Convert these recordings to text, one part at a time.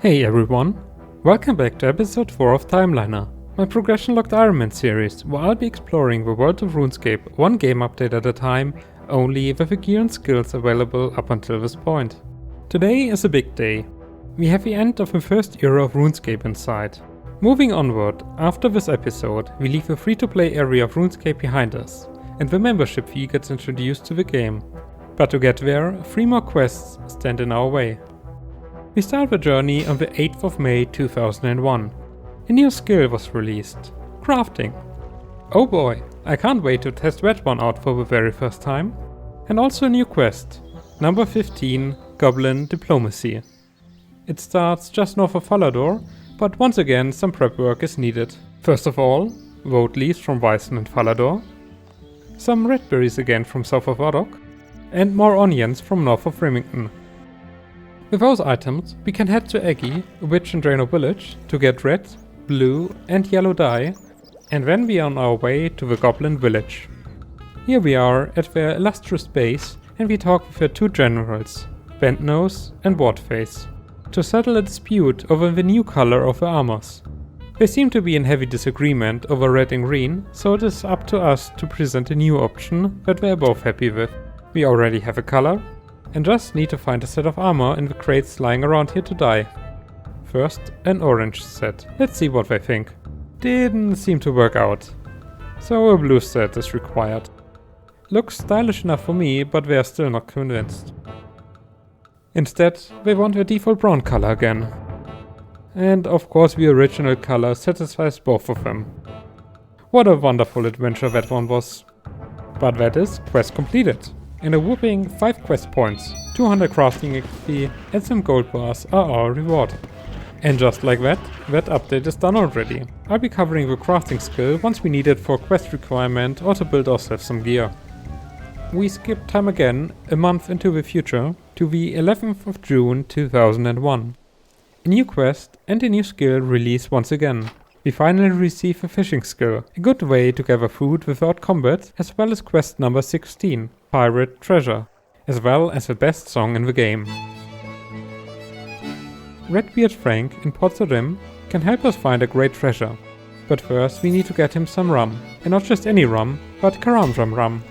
Hey everyone, welcome back to episode 4 of Timeliner, my progression-locked Ironman series, where I'll be exploring the world of Runescape one game update at a time, only with the gear and skills available up until this point. Today is a big day. We have the end of the first era of Runescape in sight. Moving onward, after this episode, we leave the free-to-play area of Runescape behind us, and the membership fee gets introduced to the game. But to get there, 3 more quests stand in our way. We start the journey on the 8th of May 2001. A new skill was released, crafting. Oh boy, I can't wait to test that one out for the very first time. And also a new quest, number 15, Goblin Diplomacy. It starts just north of Falador, but once again some prep work is needed. First of all, road leaves from Weissen and Falador, some red berries again from south of Ardok, and more onions from north of Remington. With those items, we can head to Eggy, a witch in Drano village, to get red, blue and yellow dye, and then we are on our way to the Goblin village. Here we are at their illustrious base, and we talk with their 2 generals, Bentnose and Wardface, to settle a dispute over the new color of the armors. They seem to be in heavy disagreement over red and green, so it is up to us to present a new option that they are both happy with. We already have a color, and just need to find a set of armor in the crates lying around here to dye. First, an orange set. Let's see what they think. Didn't seem to work out, so a blue set is required. Looks stylish enough for me, but they are still not convinced. Instead, they want the default brown color again. And of course the original color satisfies both of them. What a wonderful adventure that one was. But that is quest completed. And a whopping 5 quest points, 200 crafting XP and some gold bars are our reward. And just like that update is done already. I'll be covering the crafting skill once we need it for a quest requirement or to build ourselves some gear. We skip time again, a month into the future, to the 11th of June 2001. A new quest and a new skill release once again. We finally receive a fishing skill, a good way to gather food without combat, as well as quest number 16, Pirate Treasure, as well as the best song in the game. Redbeard Frank in Port Sarim can help us find a great treasure, but first we need to get him some rum, and not just any rum, but Karamjam rum.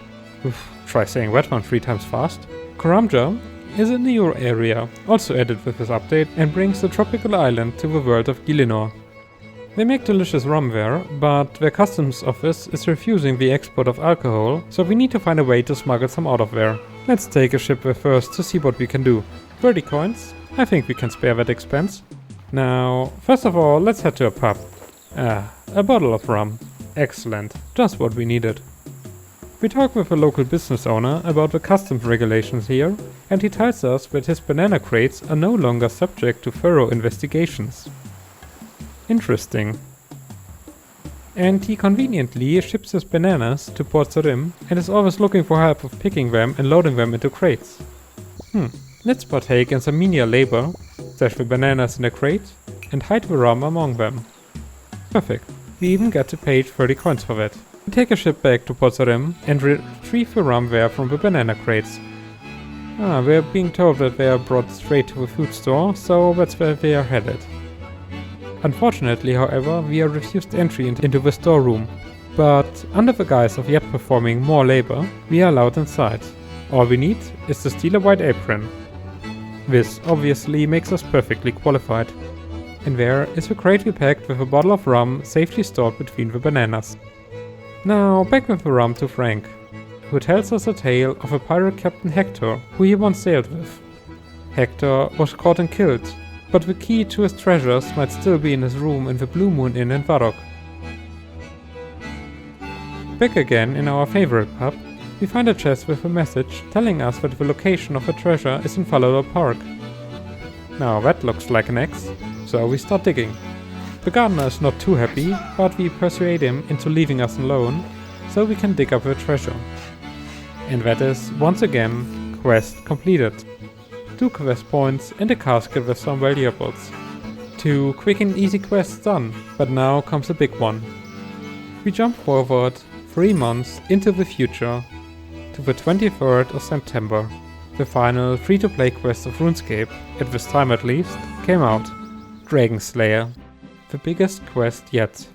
Oof, try saying that one 3 times fast. Karamjam is a new area, also added with this update, and brings the tropical island to the world of Gilinor. They make delicious rum there, but their customs office is refusing the export of alcohol, so we need to find a way to smuggle some out of there. Let's take a ship there first to see what we can do. 30 coins? I think we can spare that expense. Now, first of all, let's head to a pub. A bottle of rum. Excellent, just what we needed. We talk with a local business owner about the customs regulations here, and he tells us that his banana crates are no longer subject to thorough investigations. Interesting. And he conveniently ships his bananas to Port Sarim and is always looking for help with picking them and loading them into crates. Let's partake in some menial labor, stash the bananas in a crate, and hide the rum among them. Perfect. We even get to pay 30 coins for that. We take a ship back to Port Sarim and retrieve the rum there from the banana crates. We're being told that they are brought straight to the food store, so that's where they are headed. Unfortunately, however, we are refused entry into the storeroom, but under the guise of yet performing more labor, we are allowed inside. All we need is to steal a white apron. This obviously makes us perfectly qualified. And there is a crate we packed with a bottle of rum safely stored between the bananas. Now back with the rum to Frank, who tells us a tale of a pirate captain Hector who he once sailed with. Hector was caught and killed, but the key to his treasures might still be in his room in the Blue Moon Inn in Varrock. Back again in our favorite pub, we find a chest with a message telling us that the location of the treasure is in Falador Park. Now that looks like an X, so we start digging. The gardener is not too happy, but we persuade him into leaving us alone, so we can dig up the treasure. And that is, once again, quest completed. 2 quest points and a casket with some valuables. 2 quick and easy quests done, but now comes a big one. We jump forward 3 months into the future to the 23rd of September. The final free-to-play quest of RuneScape, at this time at least, came out. Dragon Slayer, the biggest quest yet.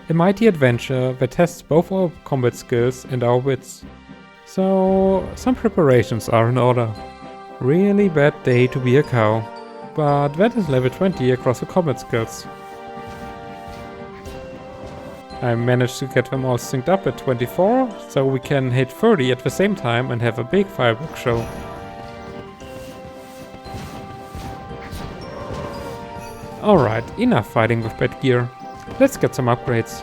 A mighty adventure that tests both our combat skills and our wits. So, some preparations are in order. Really bad day to be a cow, but that is level 20 across the combat skills. I managed to get them all synced up at 24, so we can hit 30 at the same time and have a big fireworks show. Alright, enough fighting with bad gear. Let's get some upgrades.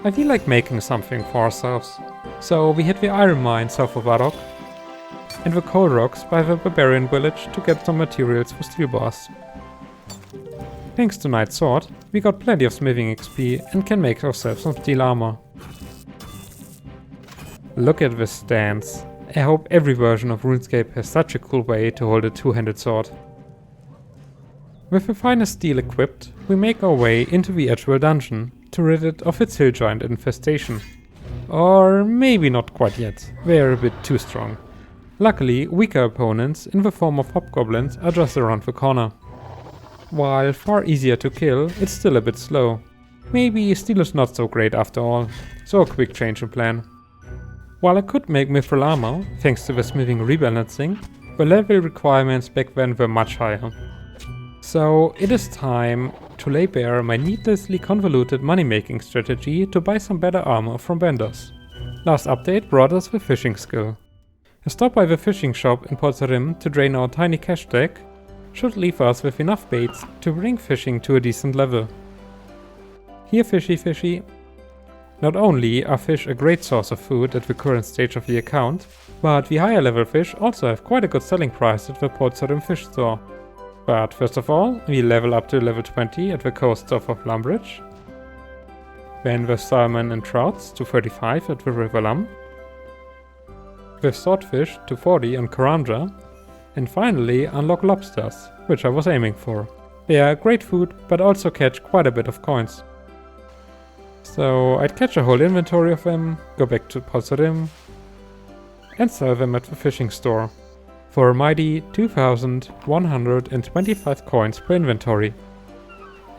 I feel like making something for ourselves. So we hit the Ironman south of Varrock and the Coal Rocks by the Barbarian village to get some materials for steel bars. Thanks to Knight's Sword, we got plenty of smithing XP and can make ourselves some steel armor. Look at this stance. I hope every version of Runescape has such a cool way to hold a two-handed sword. With the finest steel equipped, we make our way into the actual dungeon to rid it of its hill giant infestation. Or maybe not quite yet, they're a bit too strong. Luckily, weaker opponents in the form of hobgoblins are just around the corner. While far easier to kill, it's still a bit slow. Maybe steel is not so great after all, so a quick change in plan. While I could make mithril armor, thanks to the smithing rebalancing, the level requirements back then were much higher. So it is time to lay bare my needlessly convoluted money-making strategy to buy some better armor from vendors. Last update brought us the fishing skill. A stop by the fishing shop in Porzarim to drain our tiny cash deck should leave us with enough baits to bring fishing to a decent level. Here fishy fishy. Not only are fish a great source of food at the current stage of the account, but the higher level fish also have quite a good selling price at the Porzarim fish store. But first of all, we level up to level 20 at the coast of Lumbridge. Then with salmon and trouts to 35 at the River Lum. With swordfish to 40 on Karanja. And finally unlock lobsters, which I was aiming for. They are great food, but also catch quite a bit of coins. So I'd catch a whole inventory of them, go back to Porzarim, and sell them at the fishing store. For a mighty 2,125 coins per inventory.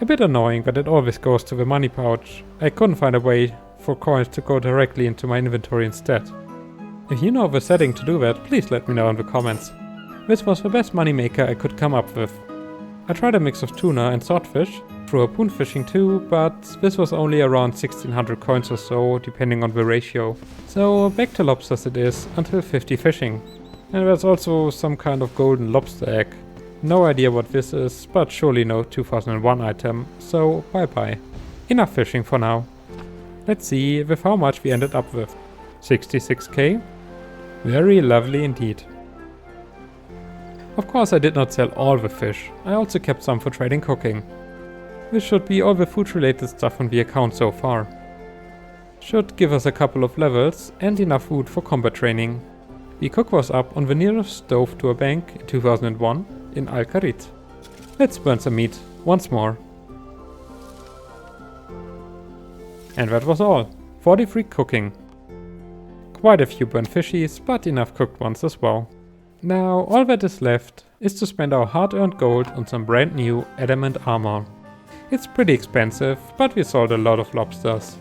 A bit annoying that it always goes to the money pouch. I couldn't find a way for coins to go directly into my inventory instead. If you know of a setting to do that, please let me know in the comments. This was the best moneymaker I could come up with. I tried a mix of tuna and swordfish, threw harpoon fishing too, but this was only around 1600 coins or so, depending on the ratio. So back to lobsters it is, until 50 fishing. And there's also some kind of golden lobster egg. No idea what this is, but surely no 2001 item, so bye bye. Enough fishing for now. Let's see with how much we ended up with. 66k? Very lovely indeed. Of course I did not sell all the fish, I also kept some for trading cooking. This should be all the food related stuff on the account so far. Should give us a couple of levels and enough food for combat training. The cook was up on the nearest stove to a bank in 2001 in Al-Kharit. Let's burn some meat once more. And that was all. 43 cooking. Quite a few burnt fishies, but enough cooked ones as well. Now all that is left is to spend our hard-earned gold on some brand new adamant armor. It's pretty expensive, but we sold a lot of lobsters.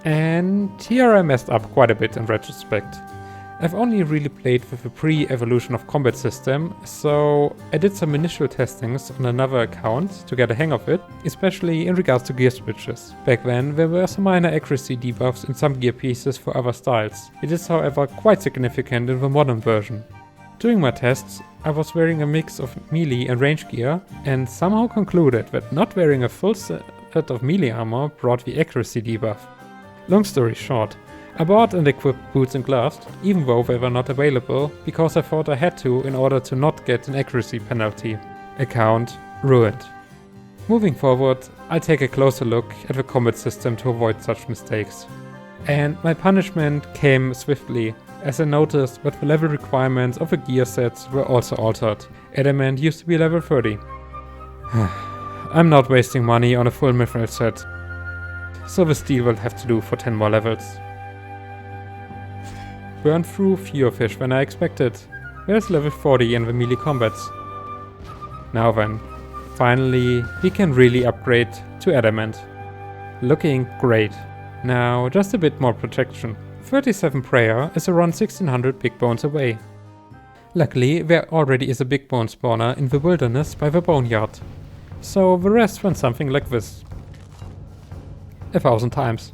And here I messed up quite a bit in retrospect. I've only really played with the pre-evolution of combat system, so I did some initial testings on another account to get a hang of it, especially in regards to gear switches. Back then there were some minor accuracy debuffs in some gear pieces for other styles. It is however quite significant in the modern version. During my tests I was wearing a mix of melee and range gear and somehow concluded that not wearing a full set of melee armor brought the accuracy debuff. Long story short, I bought and equipped boots and gloves, even though they were not available, because I thought I had to in order to not get an accuracy penalty. Account ruined. Moving forward, I'll take a closer look at the combat system to avoid such mistakes. And my punishment came swiftly, as I noticed that the level requirements of the gear sets were also altered. Adamant used to be level 30. I'm not wasting money on a full mithril set, so the steel will have to do for 10 more levels. Burned through fewer fish than I expected. There's level 40 in the melee combats. Now then, Finally, we can really upgrade to adamant. Looking great. Now just a bit more protection. 37 prayer is around 1600 big bones away. Luckily, there already is a big bone spawner in the wilderness by the boneyard. So the rest went something like this. 1,000 times.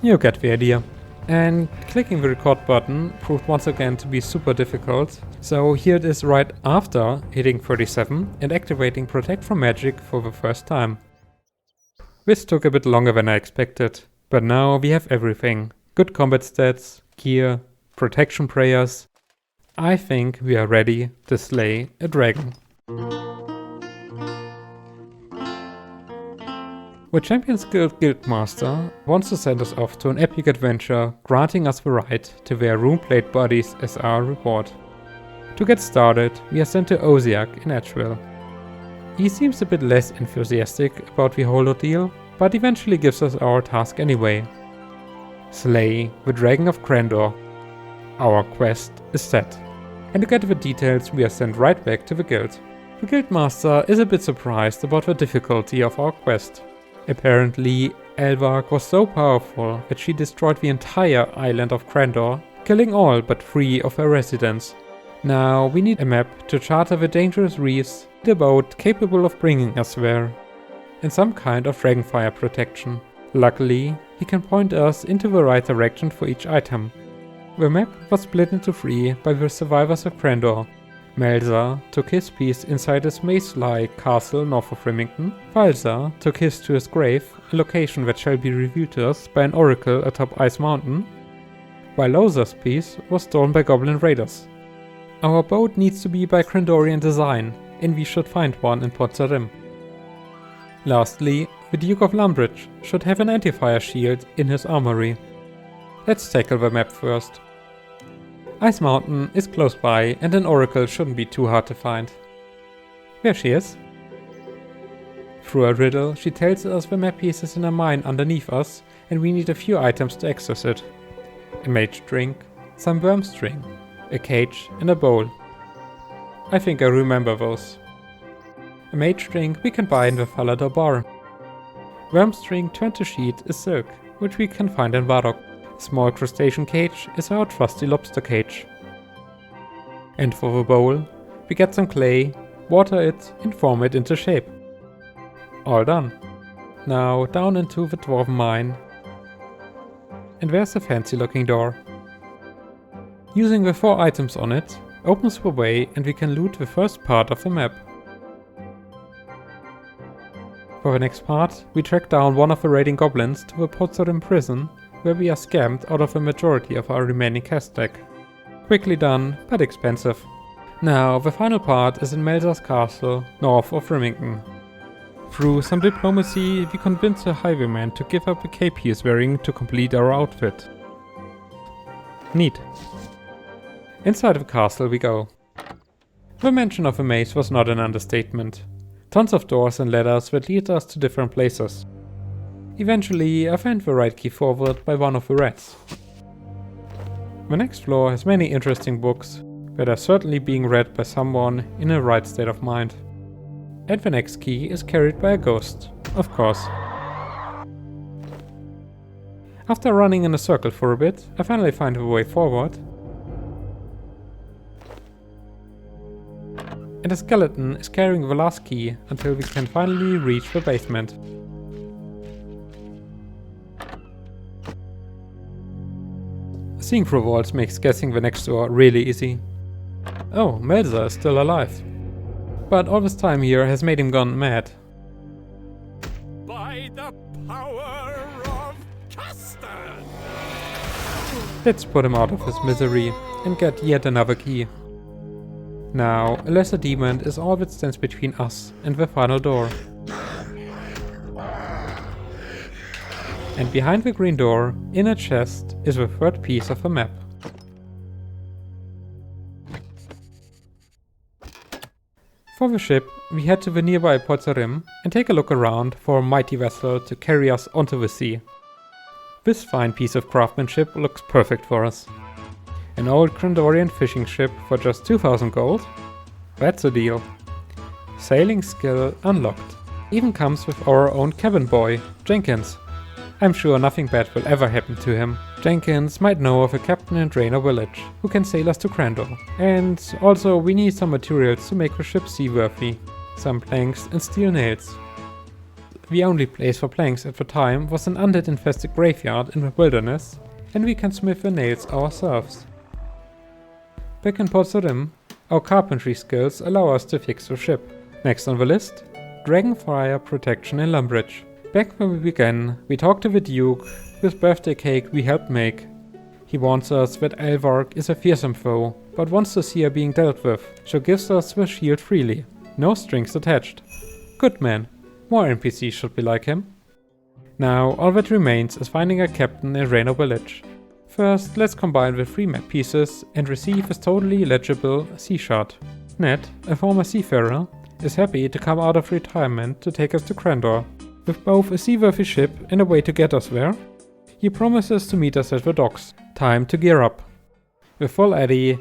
You get the idea. And clicking the record button proved once again to be super difficult, so here it is right after hitting 37 and activating Protect from Magic for the first time. This took a bit longer than I expected, but now we have everything. Good combat stats, gear, protection prayers. I think we are ready to slay a dragon. The Champions Guild Guildmaster wants to send us off to an epic adventure, granting us the right to wear runeplate bodies as our reward. To get started, we are sent to Oziak in Edgeville. He seems a bit less enthusiastic about the whole ordeal, but eventually gives us our task anyway. Slay the Dragon of Crandor. Our quest is set. And to get the details, we are sent right back to the guild. The Guildmaster is a bit surprised about the difficulty of our quest. Apparently, Elvark was so powerful that she destroyed the entire island of Crandor, killing all but 3 of her residents. Now we need a map to charter the dangerous reefs, the boat capable of bringing us there, and some kind of dragonfire protection. Luckily, he can point us into the right direction for each item. The map was split into 3 by the survivors of Crandor. Melza took his piece inside his maze-like castle north of Remington. Valza took his to his grave, a location that shall be revealed to us by an oracle atop Ice Mountain, while Loza's piece was stolen by goblin raiders. Our boat needs to be by Crandorian design, and we should find one in Port Sarim. Lastly, the Duke of Lumbridge should have an anti-fire shield in his armory. Let's tackle the map first. Ice Mountain is close by and an oracle shouldn't be too hard to find. There she is. Through a riddle, she tells us the map piece is in a mine underneath us and we need a few items to access it. A mage drink, some worm string, a cage and a bowl. I think I remember those. A mage drink we can buy in the Falador bar. Worm string turned to sheet is silk, which we can find in Varrock. Small crustacean cage is our trusty lobster cage. And for the bowl, we get some clay, water it and form it into shape. All done. Now down into the dwarven mine. And there's a fancy looking door. Using the 4 items on it, opens the way and we can loot the first part of the map. For the next part, we track down one of the raiding goblins to the Port Sarim prison, where we are scammed out of a majority of our remaining cash stack. Quickly done, but expensive. Now, the final part is in Melza's castle, north of Remington. Through some diplomacy, we convince the highwayman to give up the cape he is wearing to complete our outfit. Neat. Inside the castle we go. The mention of a maze was not an understatement. Tons of doors and ladders that lead us to different places. Eventually, I find the right key forward by one of the rats. The next floor has many interesting books that are certainly being read by someone in a right state of mind. And the next key is carried by a ghost, of course. After running in a circle for a bit, I finally find the way forward. And a skeleton is carrying the last key until we can finally reach the basement. Seeing through walls makes guessing the next door really easy. Oh, Melza is still alive. But all this time here has made him gone mad. By the power of custard! Let's put him out of his misery and get yet another key. Now, a lesser demon is all that stands between us and the final door. And behind the green door, in a chest, is the third piece of a map. For the ship, we head to the nearby Port Sarim and take a look around for a mighty vessel to carry us onto the sea. This fine piece of craftsmanship looks perfect for us. An old Crandorian fishing ship for just 2000 gold? That's a deal. Sailing skill unlocked. Even comes with our own cabin boy, Jenkins. I'm sure nothing bad will ever happen to him. Jenkins might know of a captain in Draenor village who can sail us to Crandor. And also we need some materials to make the ship seaworthy. Some planks and steel nails. The only place for planks at the time was an undead infested graveyard in the wilderness, and we can smith the nails ourselves. Back in Port Sarim, our carpentry skills allow us to fix the ship. Next on the list, Dragonfire protection in Lumbridge. Back when we began, we talked to the Duke, whose birthday cake we helped make. He warns us that Elvark is a fearsome foe, but wants to see her being dealt with, so gives us the shield freely. No strings attached. Good man. More NPCs should be like him. Now, all that remains is finding a captain in Draenor village. First, let's combine the 3 map pieces and receive his totally legible sea shard. Ned, a former seafarer, is happy to come out of retirement to take us to Crandor. With both a seaworthy ship and a way to get us there, he promises to meet us at the docks. Time to gear up. With full Addy,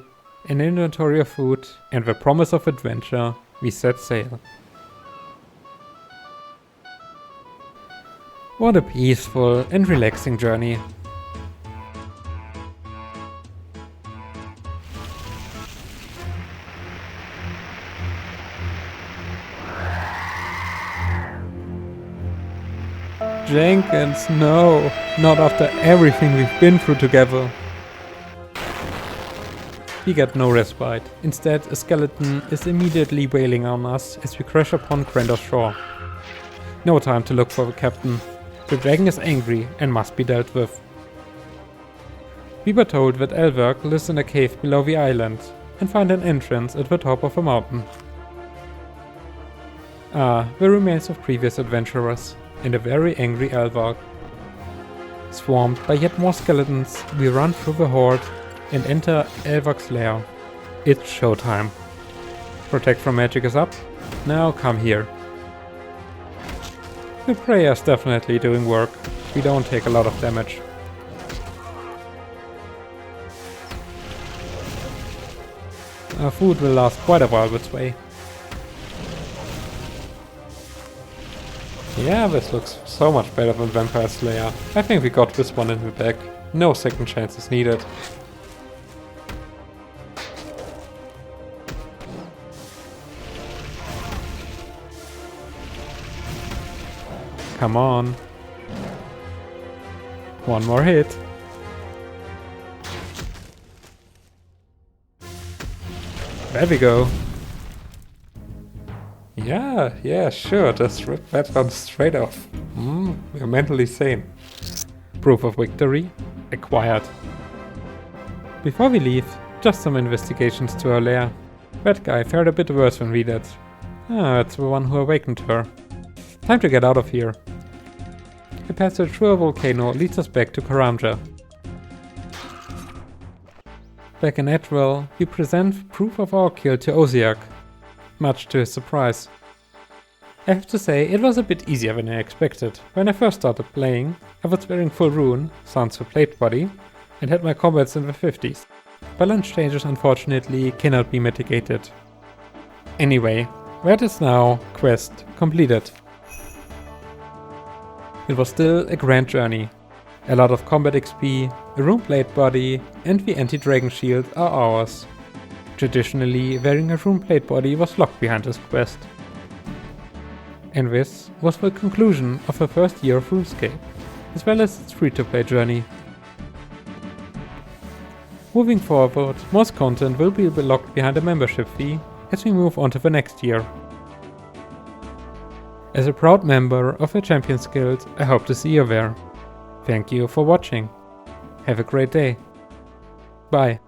an inventory of food, and the promise of adventure, we set sail. What a peaceful and relaxing journey. Jenkins, no! Not after everything we've been through together. We get no respite. Instead, a skeleton is immediately wailing on us as we crash upon Crandor's shore. No time to look for the captain. The dragon is angry and must be dealt with. We were told that Elvark lives in a cave below the island and find an entrance at the top of a mountain. Ah, the remains of previous adventurers and a very angry Elvark. Swarmed by yet more skeletons, we run through the horde and enter Elvark's lair. It's showtime. Protect from magic is up. Now come here. The prayer's definitely doing work. We don't take a lot of damage. Our food will last quite a while this way. Yeah, this looks so much better than Vampire Slayer. I think we got this one in the bag. No second chances needed. Come on. One more hit. There we go. Yeah, sure, just rip that one straight off. We're mentally sane. Proof of victory acquired. Before we leave, just some investigations to our lair. That guy fared a bit worse than we did. Ah, it's the one who awakened her. Time to get out of here. The passage through a volcano leads us back to Karamja. Back in Edwell, we present proof of our kill to Oziak, much to his surprise. I have to say, it was a bit easier than I expected. When I first started playing, I was wearing full rune, sans the plate body, and had my combats in the 50s. Balance changes unfortunately cannot be mitigated. Anyway, that is now quest completed. It was still a grand journey. A lot of combat XP, a rune plate body, and the anti-dragon shield are ours. Traditionally, wearing a rune plate body was locked behind this quest. And this was the conclusion of the first year of Runescape, as well as its free-to-play journey. Moving forward, most content will be locked behind a membership fee as we move on to the next year. As a proud member of the Champions Guild, I hope to see you there. Thank you for watching. Have a great day. Bye.